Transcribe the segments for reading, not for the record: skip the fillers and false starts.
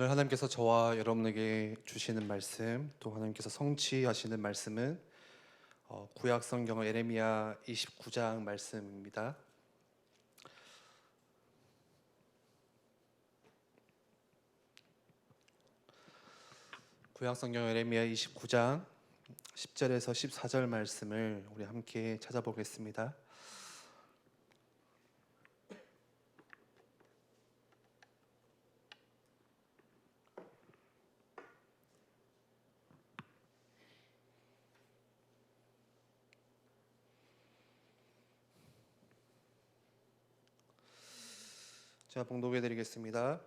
오늘 하나님께서 저와 여러분에게 주시는 말씀, 또 하나님께서 성취하시는 말씀은 구약 성경 예레미야 29장 말씀입니다. 구약 성경 예레미야 29장 10절에서 14절 말씀을 우리 함께 찾아보겠습니다. 제가 봉독해 드리겠습니다.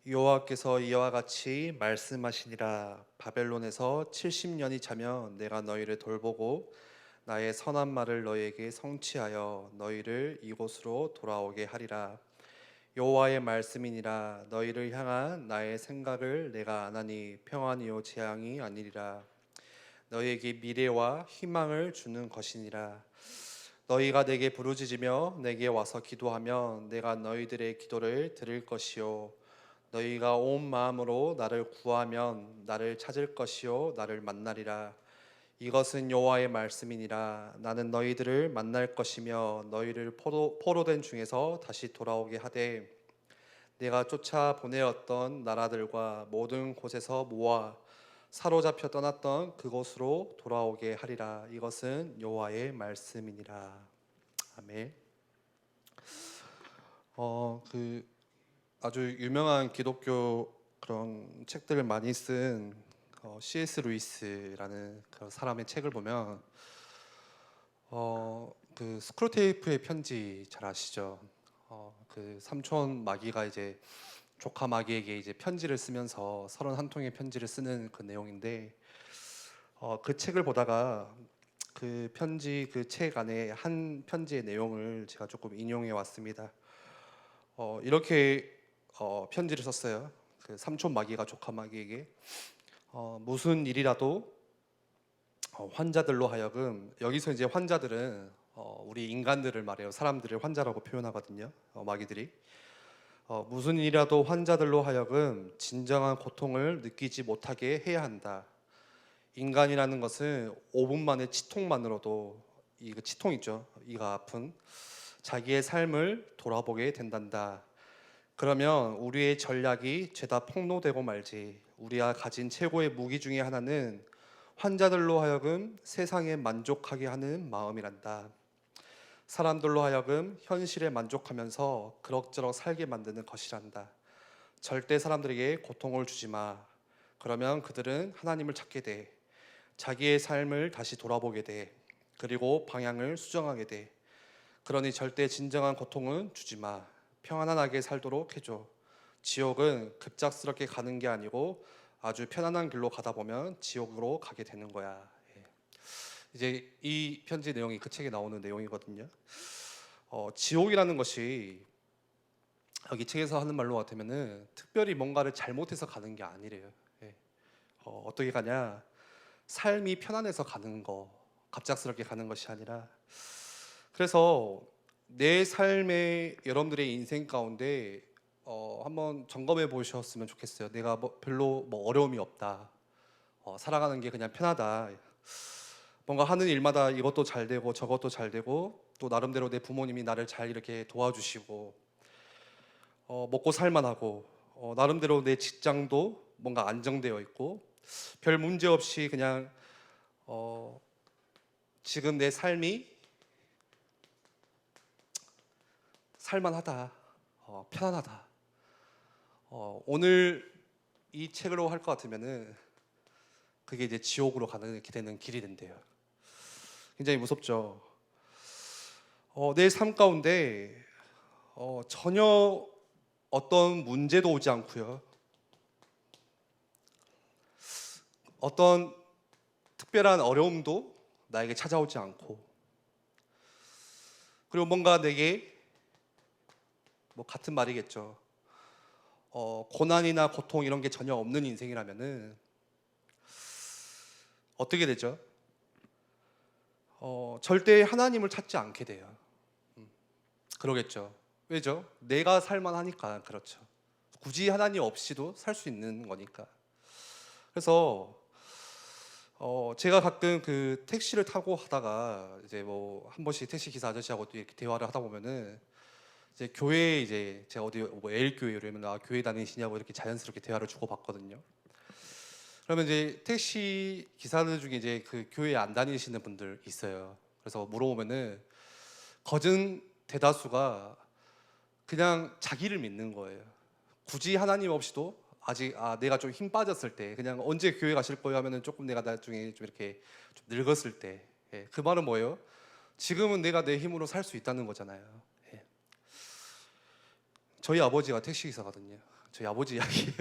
여호와께서 이와 같이 말씀하시니라. 바벨론에서 70년이 차면 내가 너희를 돌보고 나의 선한 말을 너희에게 성취하여 너희를 이곳으로 돌아오게 하리라. 여호와의 말씀이니라. 너희를 향한 나의 생각을 내가 아나니 평안이요 재앙이 아니리라. 너희에게 미래와 희망을 주는 것이니라. 너희가 내게 부르짖으며 내게 와서 기도하면 내가 너희들의 기도를 들을 것이요 너희가 온 마음으로 나를 구하면 나를 찾을 것이요 나를 만나리라. 이것은 여호와의 말씀이니라. 나는 너희들을 만날 것이며 너희를 포로된 중에서 다시 돌아오게 하되 내가 쫓아 보내었던 나라들과 모든 곳에서 모아 사로잡혀 떠났던 그곳으로 돌아오게 하리라. 이것은 여호와의 말씀이니라. 아멘. 아주 유명한 기독교 그런 책들을 많이 쓴 C.S. 루이스라는 그 사람의 책을 보면 그 스크루테이프의 편지 잘 아시죠? 그 삼촌 마귀가 이제 조카 마귀에게 이제 편지를 쓰면서 31통의 편지를 쓰는 그 내용인데 그 책을 보다가 그 편지 그 책 안에 한 편지의 내용을 제가 조금 인용해 왔습니다. 이렇게 편지를 썼어요. 그 삼촌 마귀가 조카 마귀에게 무슨 일이라도 환자들로 하여금, 여기서 이제 환자들은 우리 인간들을 말해요. 사람들을 환자라고 표현하거든요. 마귀들이 무슨 일이라도 환자들로 하여금 진정한 고통을 느끼지 못하게 해야 한다. 인간이라는 것은 5분 만의 치통만으로도, 이 치통 있죠, 이가 아픈 자기의 삶을 돌아보게 된단다. 그러면 우리의 전략이 죄다 폭로되고 말지. 우리가 가진 최고의 무기 중에 하나는 환자들로 하여금 세상에 만족하게 하는 마음이란다. 사람들로 하여금 현실에 만족하면서 그럭저럭 살게 만드는 것이란다. 절대 사람들에게 고통을 주지 마. 그러면 그들은 하나님을 찾게 돼. 자기의 삶을 다시 돌아보게 돼. 그리고 방향을 수정하게 돼. 그러니 절대 진정한 고통은 주지 마. 평안하게 살도록 해줘. 지옥은 급작스럽게 가는 게 아니고 아주 편안한 길로 가다 보면 지옥으로 가게 되는 거야. 이제 이 편지 내용이 그 책에 나오는 내용이거든요. 지옥이라는 것이 여기 책에서 하는 말로 같으면은 특별히 뭔가를 잘못해서 가는 게 아니래요. 어떻게 가냐? 삶이 편안해서 가는 거, 갑작스럽게 가는 것이 아니라. 그래서 내 삶의, 여러분들의 인생 가운데 한번 점검해 보셨으면 좋겠어요. 내가 별로 어려움이 없다. 살아가는 게 그냥 편하다. 뭔가 하는 일마다 이것도 잘 되고 저것도 잘 되고, 또 나름대로 내 부모님이 나를 잘 이렇게 도와주시고, 먹고 살만하고, 나름대로 내 직장도 뭔가 안정되어 있고, 별 문제 없이 그냥 지금 내 삶이 살만하다, 편안하다. 오늘 이 책으로 할 것 같으면은 그게 이제 지옥으로 가는 되는 길이 된대요. 굉장히 무섭죠. 내 삶 가운데 전혀 어떤 문제도 오지 않고요. 어떤 특별한 어려움도 나에게 찾아오지 않고, 그리고 뭔가 내게 같은 말이겠죠. 고난이나 고통 이런 게 전혀 없는 인생이라면은 어떻게 되죠? 절대 하나님을 찾지 않게 돼요. 그러겠죠. 왜죠? 내가 살만하니까. 그렇죠. 굳이 하나님 없이도 살 수 있는 거니까. 그래서 제가 가끔 그 택시를 타고 하다가 이제 뭐 한 번씩 택시 기사 아저씨하고 또 이렇게 대화를 하다 보면은 이제 교회 이제 제가 어디 뭐 에일 교회 이러면 교회 다니시냐고 이렇게 자연스럽게 대화를 주고 받거든요. 그러면 이제 택시 기사들 중에 이제 그 교회 안 다니시는 분들 있어요. 그래서 물어보면은 거진 대다수가 그냥 자기를 믿는 거예요. 굳이 하나님 없이도 아직 내가 좀 힘 빠졌을 때 그냥 언제 교회 가실 거예요 하면은 조금 내가 나중에 좀 이렇게 좀 늙었을 때 그 말은 뭐예요? 지금은 내가 내 힘으로 살 수 있다는 거잖아요. 예. 저희 아버지가 택시 기사거든요. 저희 아버지 이야기예요.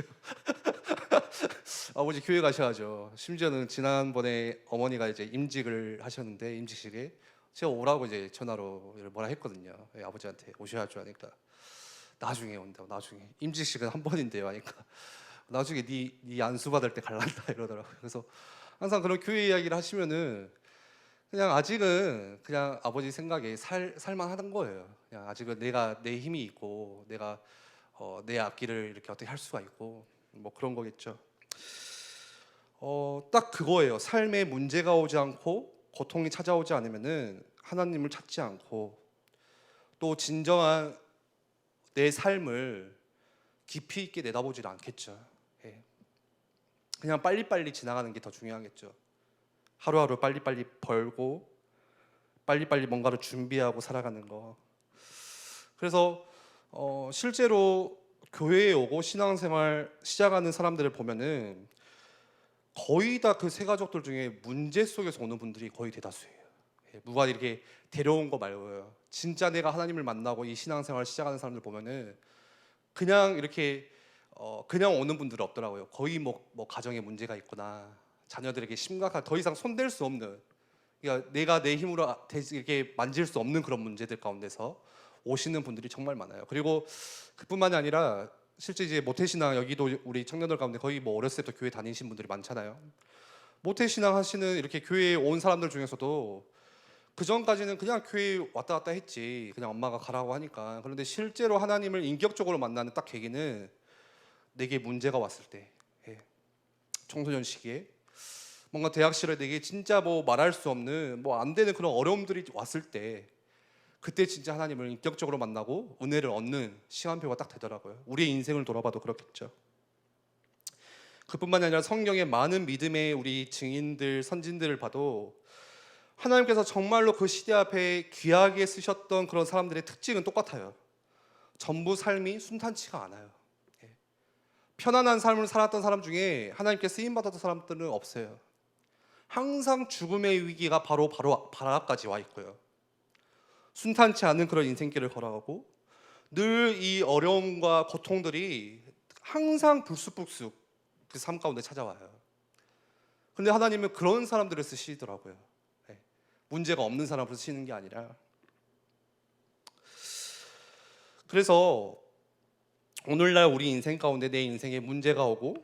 아버지 교회 가셔야죠. 심지어는 지난번에 어머니가 이제 임직을 하셨는데 임직식에 제가 오라고 이제 전화로 뭐라 했거든요. 예, 아버지한테 오셔야죠 하니까 나중에 온다고. 나중에 임직식은 한 번인데요 하니까 나중에 네 안수 받을 때 갈란다 이러더라고요. 그래서 항상 그런 교회 이야기를 하시면은 그냥 아직은 그냥 아버지 생각에 살만하던 거예요. 그냥 아직은 내가 내 힘이 있고 내가 내 앞길을 이렇게 어떻게 할 수가 있고 뭐 그런 거겠죠. 딱 그거예요. 삶에 문제가 오지 않고 고통이 찾아오지 않으면은 하나님을 찾지 않고 또 진정한 내 삶을 깊이 있게 내다보질 않겠죠. 예. 그냥 빨리빨리 지나가는 게 더 중요하겠죠. 하루하루 빨리빨리 벌고 빨리빨리 뭔가를 준비하고 살아가는 거. 그래서 실제로 교회에 오고 신앙생활 시작하는 사람들을 보면은 거의 다 그 세 가족들 중에 문제 속에서 오는 분들이 거의 대다수예요. 예, 누가 이렇게 데려온 거 말고요. 진짜 내가 하나님을 만나고 이 신앙생활 시작하는 사람들 보면은 그냥 이렇게 그냥 오는 분들은 없더라고요. 거의 뭐 가정에 문제가 있거나 자녀들에게 심각한 더 이상 손댈 수 없는, 그러니까 내가 내 힘으로 이렇게 만질 수 없는 그런 문제들 가운데서 오시는 분들이 정말 많아요. 그리고 그뿐만이 아니라 실제 이제 모태신앙 여기도 우리 청년들 가운데 거의 뭐 어렸을 때부터 교회 다니신 분들이 많잖아요. 모태신앙 하시는 이렇게 교회에 온 사람들 중에서도 그 전까지는 그냥 교회 왔다 갔다 했지, 그냥 엄마가 가라고 하니까. 그런데 실제로 하나님을 인격적으로 만나는 딱 계기는 내게 문제가 왔을 때, 예, 청소년 시기에 뭔가 대학 시절에 내게 진짜 뭐 말할 수 없는 뭐 안 되는 그런 어려움들이 왔을 때, 그때 진짜 하나님을 인격적으로 만나고 은혜를 얻는 시간표가 딱 되더라고요. 우리의 인생을 돌아봐도 그렇겠죠. 그뿐만이 아니라 성경의 많은 믿음의 우리 증인들, 선진들을 봐도 하나님께서 정말로 그 시대 앞에 귀하게 쓰셨던 그런 사람들의 특징은 똑같아요. 전부 삶이 순탄치가 않아요. 예. 편안한 삶을 살았던 사람 중에 하나님께 쓰임 받았던 사람들은 없어요. 항상 죽음의 위기가 바로 앞까지 와 있고요. 순탄치 않은 그런 인생길을 걸어가고 늘 이 어려움과 고통들이 항상 불쑥불쑥 그 삶 가운데 찾아와요. 그런데 하나님은 그런 사람들을 쓰시더라고요. 네. 문제가 없는 사람을 쓰시는 게 아니라. 그래서 오늘날 우리 인생 가운데 내 인생에 문제가 오고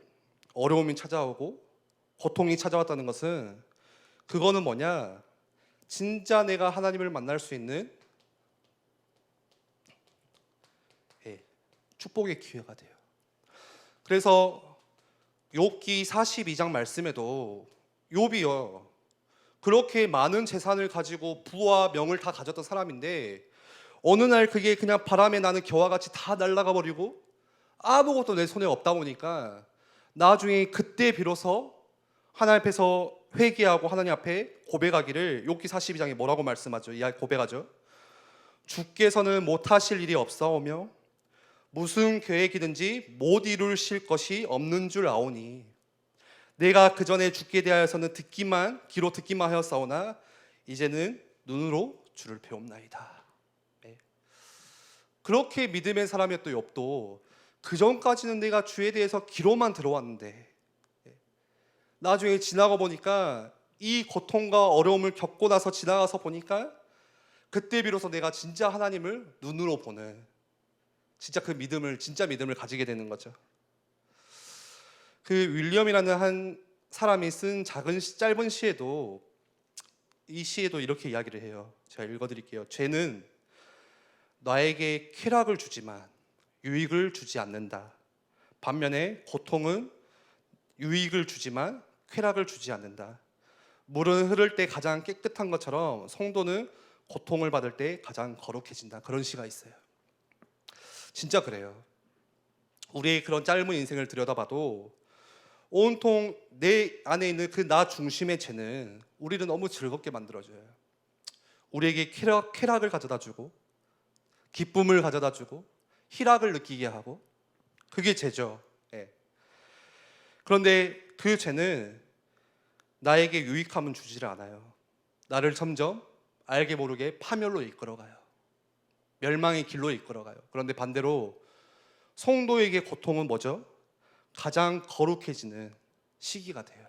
어려움이 찾아오고 고통이 찾아왔다는 것은, 그거는 뭐냐, 진짜 내가 하나님을 만날 수 있는 축복의 기회가 돼요. 그래서 욥기 42장 말씀에도 욥이요, 그렇게 많은 재산을 가지고 부와 명을 다 가졌던 사람인데 어느 날 그게 그냥 바람에 나는 겨와 같이 다 날아가 버리고 아무것도 내 손에 없다 보니까 나중에 그때 비로소 하나님 앞에서 회개하고 하나님 앞에 고백하기를, 욥기 42장에 뭐라고 말씀하죠? 이 고백하죠. 주께서는 못하실 일이 없사오며 무슨 계획이든지 못 이루실 것이 없는 줄 아오니 내가 그 전에 주께 대하여서는 귀로 듣기만 하였사오나 이제는 눈으로 주를 배움나이다. 네. 그렇게 믿음의 사람이었던 욥도 그 전까지는 내가 주에 대해서 귀로만 들어왔는데 나중에 지나가 보니까 이 고통과 어려움을 겪고 나서 지나가서 보니까 그때 비로소 내가 진짜 하나님을 눈으로 보는 진짜 믿음을 가지게 되는 거죠. 그 윌리엄이라는 한 사람이 쓴 짧은 시에도, 이 시에도 이렇게 이야기를 해요. 제가 읽어드릴게요. 죄는 나에게 쾌락을 주지만 유익을 주지 않는다. 반면에 고통은 유익을 주지만 쾌락을 주지 않는다. 물은 흐를 때 가장 깨끗한 것처럼 성도는 고통을 받을 때 가장 거룩해진다. 그런 시가 있어요. 진짜 그래요. 우리의 그런 짧은 인생을 들여다봐도 온통 내 안에 있는 그 나 중심의 죄는 우리를 너무 즐겁게 만들어줘요. 우리에게 쾌락을 가져다주고 기쁨을 가져다주고 희락을 느끼게 하고, 그게 죄죠. 예. 그런데 그 죄는 나에게 유익함은 주지를 않아요. 나를 점점 알게 모르게 파멸로 이끌어가요. 멸망의 길로 이끌어가요. 그런데 반대로 성도에게 고통은 뭐죠? 가장 거룩해지는 시기가 돼요.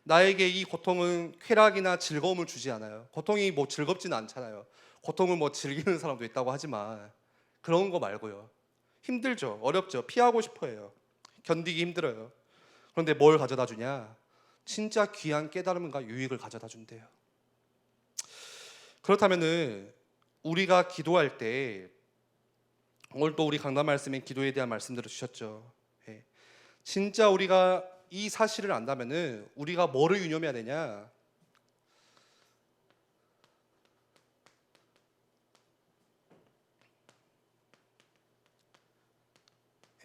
나에게 이 고통은 쾌락이나 즐거움을 주지 않아요. 고통이 뭐 즐겁지는 않잖아요. 고통을 뭐 즐기는 사람도 있다고 하지만 그런 거 말고요. 힘들죠. 어렵죠. 피하고 싶어 해요. 견디기 힘들어요. 그런데 뭘 가져다 주냐? 진짜 귀한 깨달음과 유익을 가져다 준대요. 그렇다면은 우리가 기도할 때, 오늘 또 우리 강단 말씀에 기도에 대한 말씀들을 주셨죠. 예. 진짜 우리가 이 사실을 안다면은 우리가 뭐를 유념해야 되냐?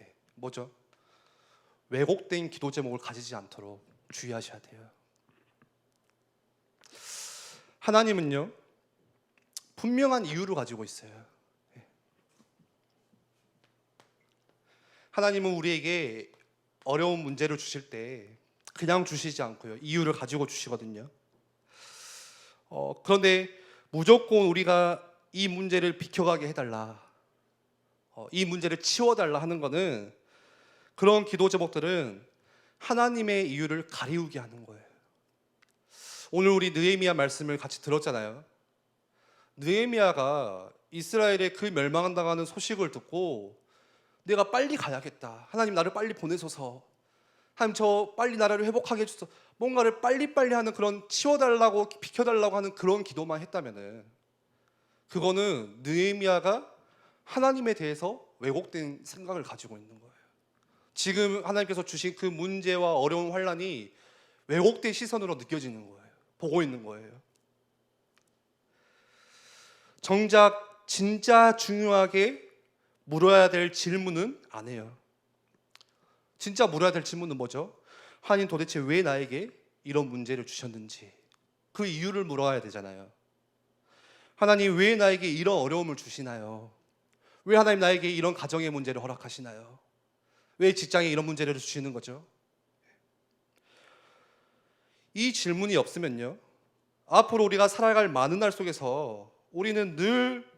예. 뭐죠? 왜곡된 기도 제목을 가지지 않도록 주의하셔야 돼요. 하나님은요, 분명한 이유를 가지고 있어요. 예. 하나님은 우리에게 어려운 문제를 주실 때 그냥 주시지 않고요, 이유를 가지고 주시거든요. 그런데 무조건 우리가 이 문제를 비켜가게 해달라, 이 문제를 치워달라 하는 것은, 그런 기도 제목들은 하나님의 이유를 가리우게 하는 거예요. 오늘 우리 느헤미야 말씀을 같이 들었잖아요. 느헤미야가 이스라엘의 그 멸망한다는 소식을 듣고 내가 빨리 가야겠다, 하나님 나를 빨리 보내소서, 하나님 저 빨리 나라를 회복하게 해주소서, 뭔가를 빨리빨리 하는, 그런 치워달라고 비켜달라고 하는 그런 기도만 했다면은, 그거는 느헤미야가 하나님에 대해서 왜곡된 생각을 가지고 있는 거예요. 지금 하나님께서 주신 그 문제와 어려운 환란이 왜곡된 시선으로 느껴지는 거예요. 보고 있는 거예요. 정작 진짜 중요하게 물어야 될 질문은 안 해요. 진짜 물어야 될 질문은 뭐죠? 하나님 도대체 왜 나에게 이런 문제를 주셨는지, 그 이유를 물어야 되잖아요. 하나님 왜 나에게 이런 어려움을 주시나요? 왜 하나님 나에게 이런 가정의 문제를 허락하시나요? 왜 직장에 이런 문제를 주시는 거죠? 이 질문이 없으면요, 앞으로 우리가 살아갈 많은 날 속에서 우리는 늘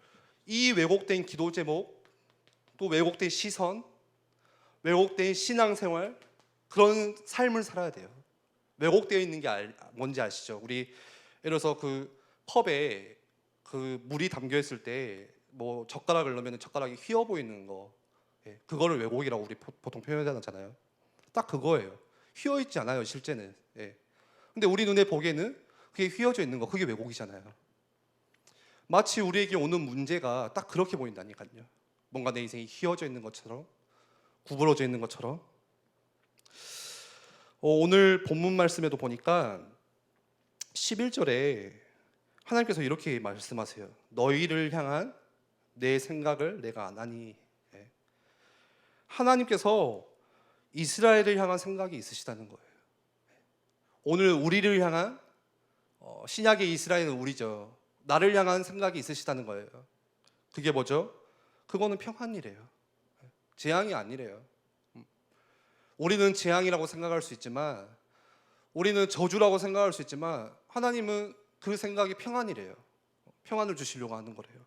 이 왜곡된 기도 제목, 또 왜곡된 시선, 왜곡된 신앙생활, 그런 삶을 살아야 돼요. 왜곡되어 있는 게 뭔지 아시죠? 우리 예를 들어서 그 컵에 그 물이 담겨 있을 때 뭐 젓가락을 넣으면 젓가락이 휘어 보이는 거, 예, 그거를 왜곡이라고 우리 보통 표현하잖아요. 딱 그거예요. 휘어 있지 않아요, 실제는. 예. 근데 우리 눈에 보기에는 그게 휘어져 있는 거, 그게 왜곡이잖아요. 마치 우리에게 오는 문제가 딱 그렇게 보인다니까요. 뭔가 내 인생이 휘어져 있는 것처럼, 구부러져 있는 것처럼. 오늘 본문 말씀에도 보니까 11절에 하나님께서 이렇게 말씀하세요. 너희를 향한 내 생각을 내가 아나니. 예. 하나님께서 이스라엘을 향한 생각이 있으시다는 거예요. 오늘 우리를 향한, 신약의 이스라엘은 우리죠. 나를 향한 생각이 있으시다는 거예요. 그게 뭐죠? 그거는 평안이래요. 재앙이 아니래요. 우리는 재앙이라고 생각할 수 있지만, 우리는 저주라고 생각할 수 있지만, 하나님은 그 생각이 평안이래요. 평안을 주시려고 하는 거래요.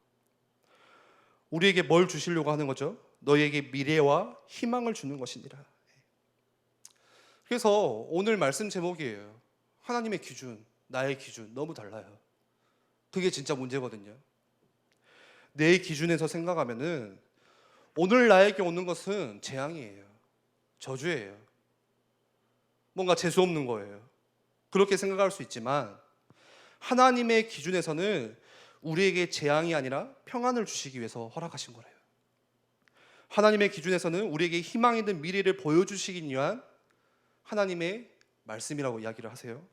우리에게 뭘 주시려고 하는 거죠? 너희에게 미래와 희망을 주는 것이니라. 그래서 오늘 말씀 제목이에요. 하나님의 기준, 나의 기준 너무 달라요. 그게 진짜 문제거든요. 내 기준에서 생각하면은 오늘 나에게 오는 것은 재앙이에요. 저주예요. 뭔가 재수 없는 거예요. 그렇게 생각할 수 있지만 하나님의 기준에서는 우리에게 재앙이 아니라 평안을 주시기 위해서 허락하신 거래요. 하나님의 기준에서는 우리에게 희망 있는 미래를 보여주시기 위한 하나님의 말씀이라고 이야기를 하세요.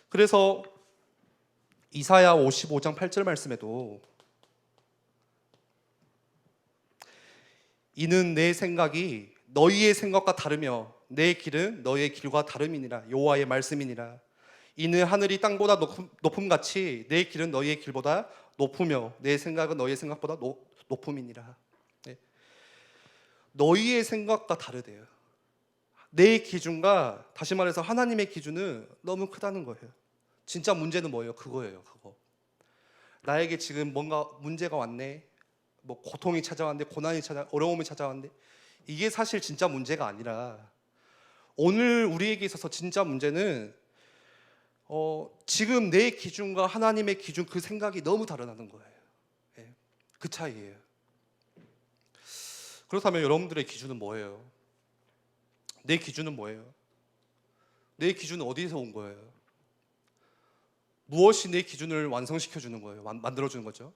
그래서 이사야 55장 8절 말씀에도 이는 내 생각이 너희의 생각과 다르며 내 길은 너희의 길과 다름이니라. 여호와의 말씀이니라. 이는 하늘이 땅보다 높음같이 내 길은 너희의 길보다 높으며 내 생각은 너희의 생각보다 높음이니라. 네. 너희의 생각과 다르대요. 내 기준과 다시 말해서 하나님의 기준은 너무 크다는 거예요. 진짜 문제는 뭐예요? 그거예요. 그거. 나에게 지금 뭔가 문제가 왔네. 뭐 고통이 찾아왔는데, 어려움이 찾아왔는데, 이게 사실 진짜 문제가 아니라 오늘 우리에게 있어서 진짜 문제는 지금 내 기준과 하나님의 기준, 그 생각이 너무 다르다는 거예요. 예, 그 차이예요. 그렇다면 여러분들의 기준은 뭐예요? 내 기준은 뭐예요? 내 기준은 어디서 온 거예요? 무엇이 내 기준을 완성시켜 주는 거예요? 만들어 주는 거죠?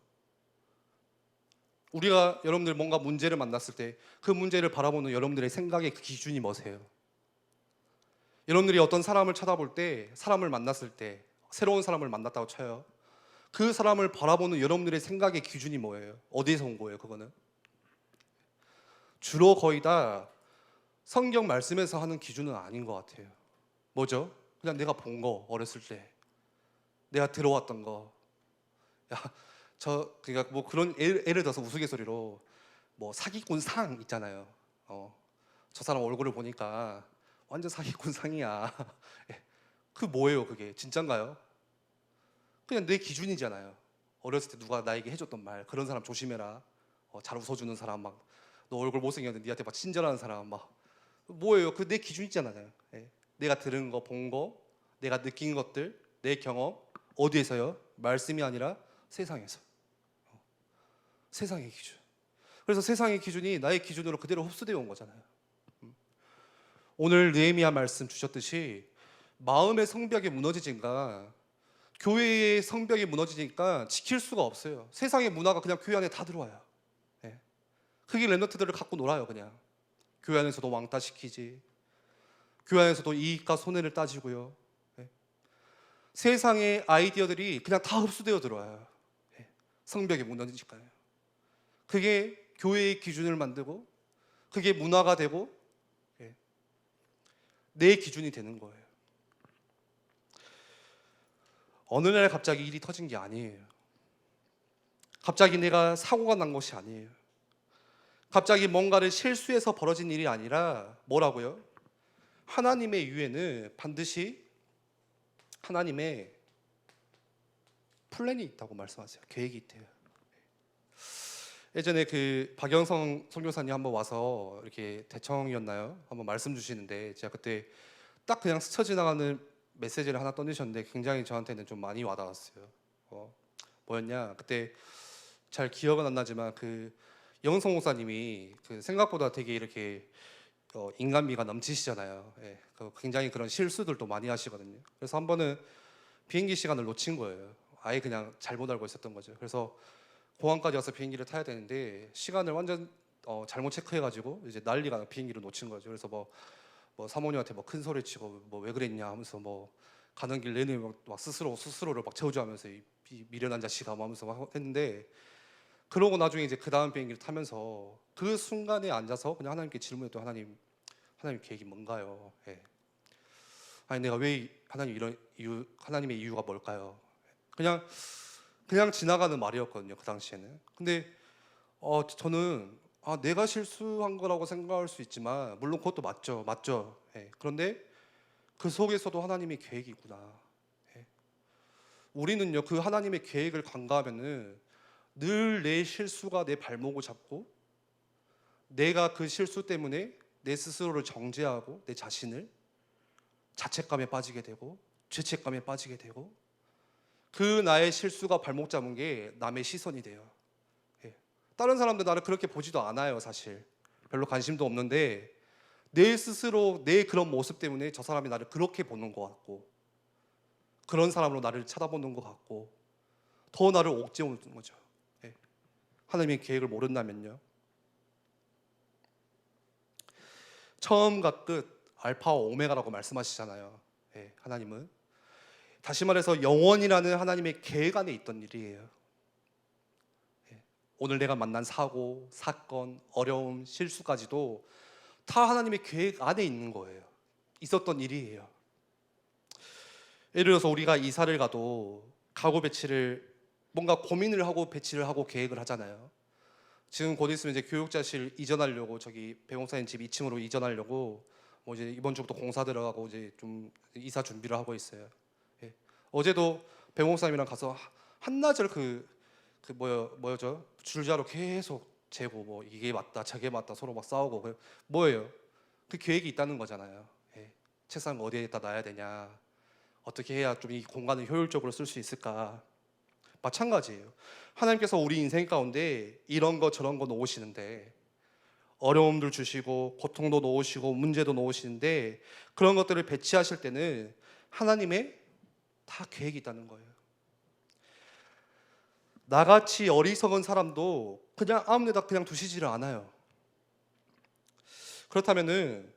우리가 여러분들 뭔가 문제를 만났을 때 그 문제를 바라보는 여러분들의 생각의 그 기준이 뭐세요? 여러분들이 어떤 사람을 쳐다볼 때, 사람을 만났을 때, 새로운 사람을 만났다고 쳐요. 그 사람을 바라보는 여러분들의 생각의 기준이 뭐예요? 어디에서 온 거예요? 그거는 주로 거의 다 성경 말씀에서 하는 기준은 아닌 것 같아요. 뭐죠? 그냥 내가 본 거, 어렸을 때 내가 들어왔던 거. 그러니까 뭐 그런 예를 들어서 우스갯소리로 뭐 사기꾼 상 있잖아요. 저 사람 얼굴을 보니까 완전 사기꾼 상이야. 그 뭐예요? 그게 진짠가요? 그냥 내 기준이잖아요. 어렸을 때 누가 나에게 해줬던 말, 그런 사람 조심해라. 잘 웃어주는 사람, 막 너 얼굴 못생겼는데 니한테 막 친절한 사람, 막 뭐예요? 그 내 기준이잖아요. 내가 들은 거, 본 거, 내가 느낀 것들, 내 경험. 어디에서요? 말씀이 아니라 세상에서. 세상의 기준. 그래서 세상의 기준이 나의 기준으로 그대로 흡수되어 온 거잖아요. 오늘 느헤미야 말씀 주셨듯이 마음의 성벽이 무너지니까, 교회의 성벽이 무너지니까 지킬 수가 없어요. 세상의 문화가 그냥 교회 안에 다 들어와요. 흑인 랩런트들을 갖고 놀아요. 그냥 교회 안에서도 왕따 시키지, 교회 안에서도 이익과 손해를 따지고요. 세상의 아이디어들이 그냥 다 흡수되어 들어와요. 성벽이 무너지니까요. 그게 교회의 기준을 만들고, 그게 문화가 되고, 내 기준이 되는 거예요. 어느 날 갑자기 일이 터진 게 아니에요. 갑자기 내가 사고가 난 것이 아니에요. 갑자기 뭔가를 실수해서 벌어진 일이 아니라 뭐라고요? 하나님의 유에는 반드시 하나님의 플랜이 있다고 말씀하세요. 계획이 있대요. 예전에 그 박영성 선교사님 한번 와서 이렇게 대청이었나요? 한번 말씀 주시는데, 제가 그때 딱 그냥 스쳐 지나가는 메시지를 하나 던지셨는데 굉장히 저한테는 좀 많이 와닿았어요. 뭐였냐? 그때 잘 기억은 안 나지만 그 영성 목사님이 그 생각보다 되게 이렇게 인간미가 넘치시잖아요. 굉장히 그런 실수들도 많이 하시거든요. 그래서 한 번은 비행기 시간을 놓친 거예요. 아예 그냥 잘못 알고 있었던 거죠. 그래서 공항까지 와서 비행기를 타야 되는데 시간을 완전 잘못 체크해가지고 이제 난리가 비행기를 놓친 거죠. 그래서 뭐 사모님한테 뭐 큰 소리 치고 뭐 왜 그랬냐 하면서 뭐 가는 길 내내 막 스스로를 막 저주하면서 이 미련한 자식아 하면서 막 했는데, 그러고 나중에 이제 그 다음 비행기를 타면서 그 순간에 앉아서 그냥 하나님께 질문했던, 하나님 계획이 뭔가요? 아니 내가 왜 하나님 이런 이유, 하나님의 이유가 뭘까요? 그냥 지나가는 말이었거든요, 그 당시에는. 근데 저는 내가 실수한 거라고 생각할 수 있지만, 물론 그것도 맞죠. 그런데 그 속에서도 하나님의 계획이 있구나. 우리는요, 그 하나님의 계획을 간과하면은 늘 내 실수가 내 발목을 잡고, 내가 그 실수 때문에 내 스스로를 정죄하고 내 자신을 자책감에 빠지게 되고 죄책감에 빠지게 되고, 그 나의 실수가 발목 잡은 게 남의 시선이 돼요. 다른 사람들 나를 그렇게 보지도 않아요. 사실 별로 관심도 없는데 내 스스로 내 그런 모습 때문에 저 사람이 나를 그렇게 보는 것 같고, 그런 사람으로 나를 쳐다보는 것 같고, 더 나를 옥죄어오는 거죠. 하나님의 계획을 모른다면요. 처음과 끝, 알파와 오메가라고 말씀하시잖아요. 예, 하나님은 다시 말해서 영원이라는 하나님의 계획 안에 있던 일이에요. 예, 오늘 내가 만난 사고, 사건, 어려움, 실수까지도 다 하나님의 계획 안에 있는 거예요. 있었던 일이에요. 예를 들어서 우리가 이사를 가도 가구 배치를 뭔가 고민을 하고 배치를 하고 계획을 하잖아요. 지금 곧 있으면 이제 교육자실 이전하려고 저기 배목사님 집 2층으로 이전하려고 뭐 이제 이번 주부터 공사 들어가고 이제 좀 이사 준비를 하고 있어요. 예. 어제도 배목사님이랑 가서 한나절 뭐였죠? 줄자로 계속 재고 뭐 이게 맞다 저게 맞다 서로 막 싸우고 뭐예요? 그 계획이 있다는 거잖아요. 예. 책상 어디에다 놔야 되냐? 어떻게 해야 좀 이 공간을 효율적으로 쓸 수 있을까? 마찬가지예요. 하나님께서 우리 인생 가운데 이런 거 저런 거 놓으시는데 어려움들 주시고 고통도 놓으시고 문제도 놓으시는데 그런 것들을 배치하실 때는 하나님의 다 계획이 있다는 거예요. 나같이 어리석은 사람도 그냥 아무 데다 그냥 두시지를 않아요. 그렇다면은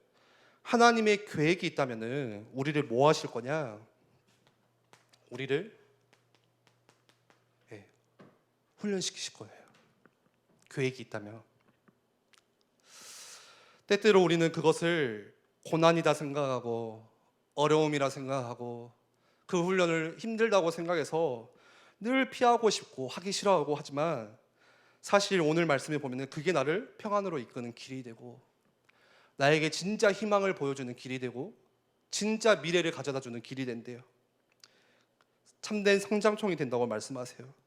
하나님의 계획이 있다면은 우리를 뭐 하실 거냐? 우리를 훈련시키실 거예요. 계획이 있다면. 때때로 우리는 그것을 고난이다 생각하고 어려움이라 생각하고 그 훈련을 힘들다고 생각해서 늘 피하고 싶고 하기 싫어하고 하지만 사실 오늘 말씀에 보면 그게 나를 평안으로 이끄는 길이 되고 나에게 진짜 희망을 보여주는 길이 되고 진짜 미래를 가져다주는 길이 된대요. 참된 성장통이 된다고 말씀하세요.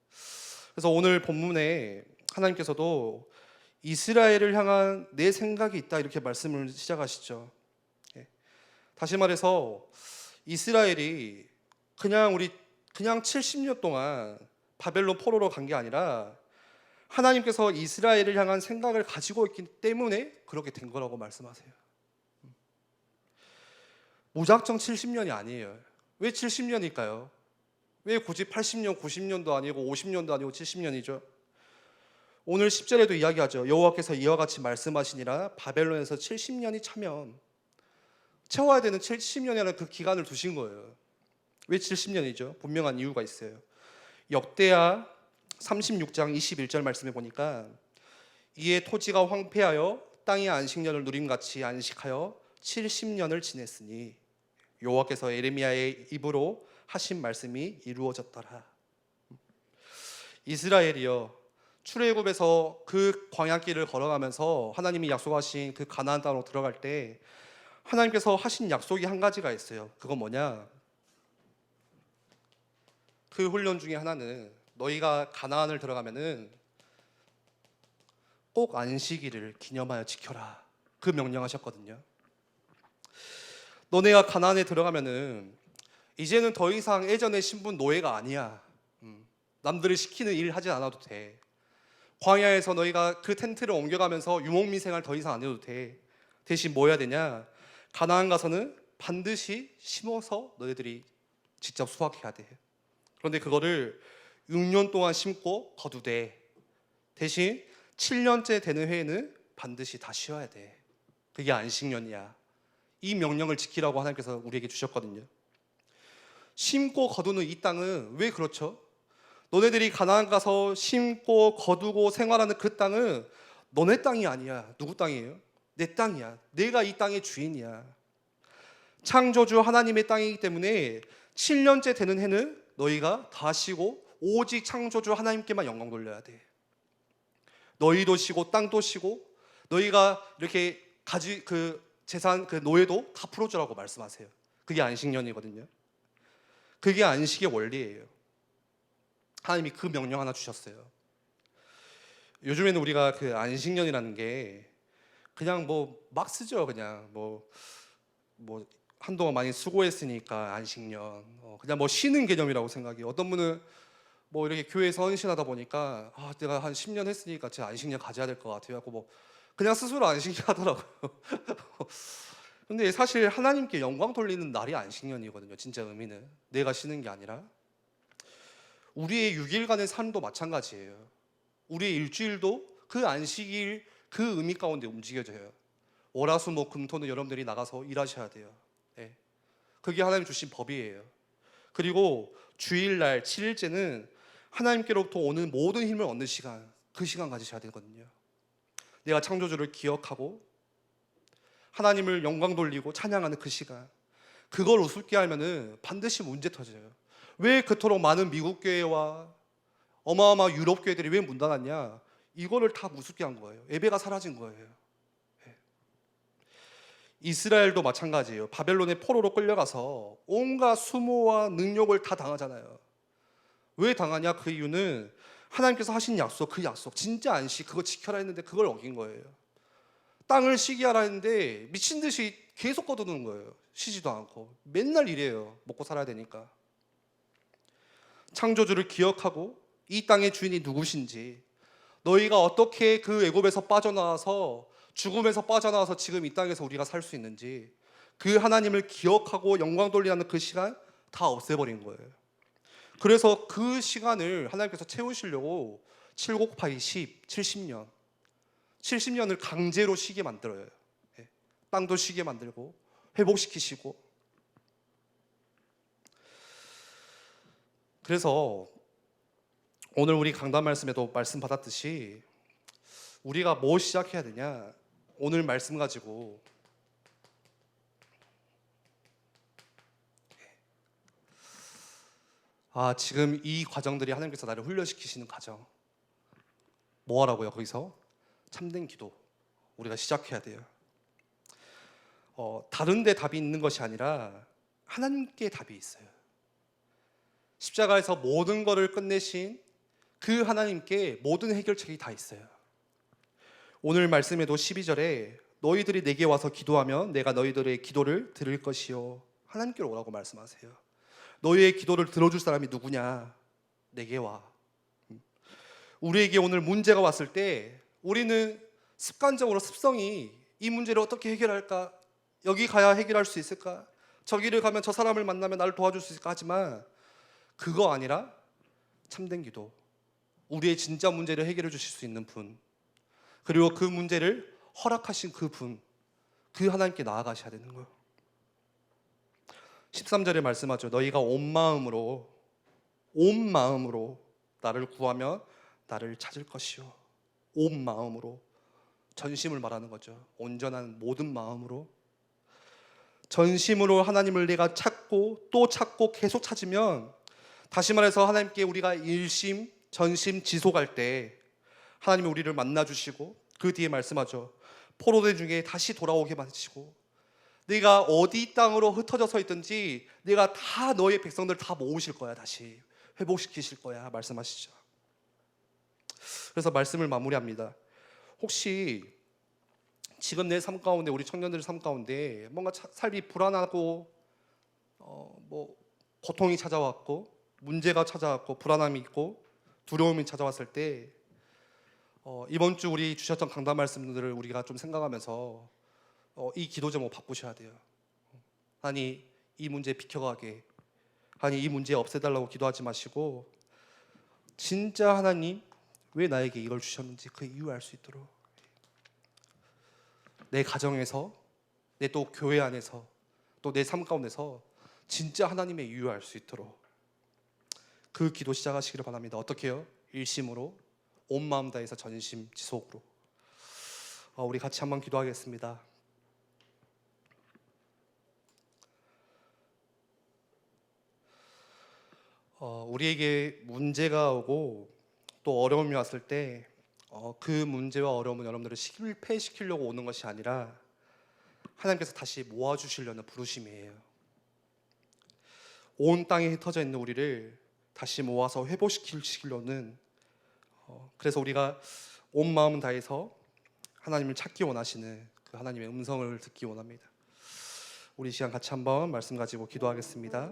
그래서 오늘 본문에 하나님께서도 이스라엘을 향한 내 생각이 있다 이렇게 말씀을 시작하시죠. 다시 말해서 이스라엘이 그냥 70년 동안 바벨론 포로로 간 게 아니라 하나님께서 이스라엘을 향한 생각을 가지고 있기 때문에 그렇게 된 거라고 말씀하세요. 무작정 70년이 아니에요. 왜 70년일까요? 왜 굳이 80년, 90년도 아니고 50년도 아니고 70년이죠? 오늘 10절에도 이야기하죠. 여호와께서 이와 같이 말씀하시니라 바벨론에서 70년이 차면 채워야 되는 70년이라는 그 기간을 두신 거예요. 왜 70년이죠? 분명한 이유가 있어요. 역대하 36장 21절 말씀에 보니까 이에 토지가 황폐하여 땅의 안식년을 누림같이 안식하여 70년을 지냈으니 여호와께서 예레미야의 입으로 하신 말씀이 이루어졌더라. 이스라엘이요 출애굽에서 그 광야길을 걸어가면서 하나님이 약속하신 그 가나안 땅으로 들어갈 때 하나님께서 하신 약속이 한 가지가 있어요. 그건 뭐냐? 그 훈련 중에 하나는 너희가 가나안을 들어가면은 꼭 안식일을 기념하여 지켜라. 그 명령하셨거든요. 너네가 가나안에 들어가면은 이제는 더 이상 예전의 신분 노예가 아니야. 남들이 시키는 일 하지 않아도 돼. 광야에서 너희가 그 텐트를 옮겨가면서 유목민 생활 더 이상 안 해도 돼. 대신 뭐 해야 되냐? 가나안 가서는 반드시 심어서 너희들이 직접 수확해야 돼. 그런데 그거를 6년 동안 심고 거두되 대신 7년째 되는 해에는 반드시 다 쉬어야 돼. 그게 안식년이야. 이 명령을 지키라고 하나님께서 우리에게 주셨거든요. 심고 거두는 이 땅은 왜 그렇죠? 너네들이 가나안 가서 심고 거두고 생활하는 그 땅은 너네 땅이 아니야. 누구 땅이에요? 내 땅이야. 내가 이 땅의 주인이야. 창조주 하나님의 땅이기 때문에 7년째 되는 해는 너희가 다 쉬고 오직 창조주 하나님께만 영광 돌려야 돼. 너희도 쉬고 땅도 쉬고 너희가 이렇게 그 재산 그 노예도 다 풀어주라고 말씀하세요. 그게 안식년이거든요. 그게 안식의 원리예요. 하나님이 그 명령 하나 주셨어요. 요즘에는 우리가 그 안식년이라는 게 그냥 뭐 막 쓰죠. 그냥 뭐 한동안 많이 수고했으니까 안식년 그냥 뭐 쉬는 개념이라고 생각해요. 어떤 분은 뭐 이렇게 교회에서 헌신하다 보니까 내가 한 10년 했으니까 제가 안식년 가져야 될 것 같아요. 하고 뭐 그냥 스스로 안식년 하더라고요. 근데 사실 하나님께 영광 돌리는 날이 안식년이거든요. 진짜 의미는 내가 쉬는 게 아니라 우리의 6일간의 삶도 마찬가지예요. 우리의 일주일도 그 안식일 그 의미 가운데 움직여져요. 월화수목금토는 여러분들이 나가서 일하셔야 돼요. 예. 그게 하나님 주신 법이에요. 그리고 주일날 7일째는 하나님께로부터 오는 모든 힘을 얻는 시간, 그 시간 가지셔야 되거든요. 내가 창조주를 기억하고 하나님을 영광 돌리고 찬양하는 그 시간, 그걸 우습게 하면은 반드시 문제 터져요. 왜 그토록 많은 미국 교회와 어마어마한 유럽 교회들이 왜 문 닫았냐? 이거를 다 우습게 한 거예요. 예배가 사라진 거예요. 예. 이스라엘도 마찬가지예요. 바벨론의 포로로 끌려가서 온갖 수모와 능욕을 다 당하잖아요. 왜 당하냐? 그 이유는 하나님께서 하신 약속, 그 약속 진짜 안식 그거 지켜라 했는데 그걸 어긴 거예요. 땅을 쉬게 하라 했는데 미친 듯이 계속 거두는 거예요. 쉬지도 않고 맨날 일해요. 먹고 살아야 되니까. 창조주를 기억하고 이 땅의 주인이 누구신지, 너희가 어떻게 그 애굽에서 빠져나와서 죽음에서 빠져나와서 지금 이 땅에서 우리가 살 수 있는지, 그 하나님을 기억하고 영광 돌리는 그 시간 다 없애버린 거예요. 그래서 그 시간을 하나님께서 채우시려고 7 곱하기 10, 70년 70년을 강제로 쉬게 만들어요. 예. 땅도 쉬게 만들고 회복시키시고. 그래서 오늘 우리 강단 말씀에도 말씀 받았듯이 우리가 뭐 시작해야 되냐? 오늘 말씀 가지고 지금 이 과정들이 하나님께서 나를 훈련시키시는 과정. 뭐 하라고요? 거기서 참된 기도 우리가 시작해야 돼요. 다른 데 답이 있는 것이 아니라 하나님께 답이 있어요. 십자가에서 모든 것을 끝내신 그 하나님께 모든 해결책이 다 있어요. 오늘 말씀에도 12절에 너희들이 내게 와서 기도하면 내가 너희들의 기도를 들을 것이요, 하나님께로 오라고 말씀하세요. 너희의 기도를 들어줄 사람이 누구냐? 내게 와. 우리에게 오늘 문제가 왔을 때 우리는 습관적으로 습성이 이 문제를 어떻게 해결할까? 여기 가야 해결할 수 있을까? 저기를 가면 저 사람을 만나면 나를 도와줄 수 있을까? 하지만 그거 아니라 참된 기도, 우리의 진짜 문제를 해결해 주실 수 있는 분, 그리고 그 문제를 허락하신 그 분, 그 하나님께 나아가셔야 되는 거예요. 13절에 말씀하죠. 너희가 온 마음으로 나를 구하면 나를 찾을 것이요. 온 마음으로, 전심을 말하는 거죠. 온전한 모든 마음으로, 전심으로 하나님을 내가 찾고 또 찾고 계속 찾으면, 다시 말해서 하나님께 우리가 일심 전심 지속할 때 하나님이 우리를 만나주시고, 그 뒤에 말씀하죠. 포로된 중에 다시 돌아오게 만드시고, 네가 어디 땅으로 흩어져서 있든지 네가 다 너의 백성들 다 모으실 거야. 다시 회복시키실 거야 말씀하시죠. 그래서 말씀을 마무리합니다. 혹시 지금 내 삶 가운데, 우리 청년들 삶 가운데 뭔가 삶이 불안하고 뭐 고통이 찾아왔고 문제가 찾아왔고 불안함이 있고 두려움이 찾아왔을 때 이번 주 우리 주셨던 강단 말씀들을 우리가 좀 생각하면서 이 기도 제목 바꾸셔야 돼요. 아니 이 문제 비켜가게, 아니 이 문제 없애달라고 기도하지 마시고, 진짜 하나님 왜 나에게 이걸 주셨는지 그 이유 알 수 있도록, 내 가정에서, 내 또 교회 안에서, 또 내 삶 가운데서 진짜 하나님의 이유 알 수 있도록 그 기도 시작하시기를 바랍니다. 어떻게 해요? 일심으로, 온 마음 다해서 전심 지속으로. 우리 같이 한번 기도하겠습니다. 우리에게 문제가 오고 또 어려움이 왔을 때 그 문제와 어려움은 여러분들을 실패시키려고 오는 것이 아니라 하나님께서 다시 모아주시려는 부르심이에요. 온 땅에 흩어져 있는 우리를 다시 모아서 회복시키려는, 그래서 우리가 온 마음 다해서 하나님을 찾기 원하시는 그 하나님의 음성을 듣기 원합니다. 우리 시간 같이 한번 말씀 가지고 기도하겠습니다.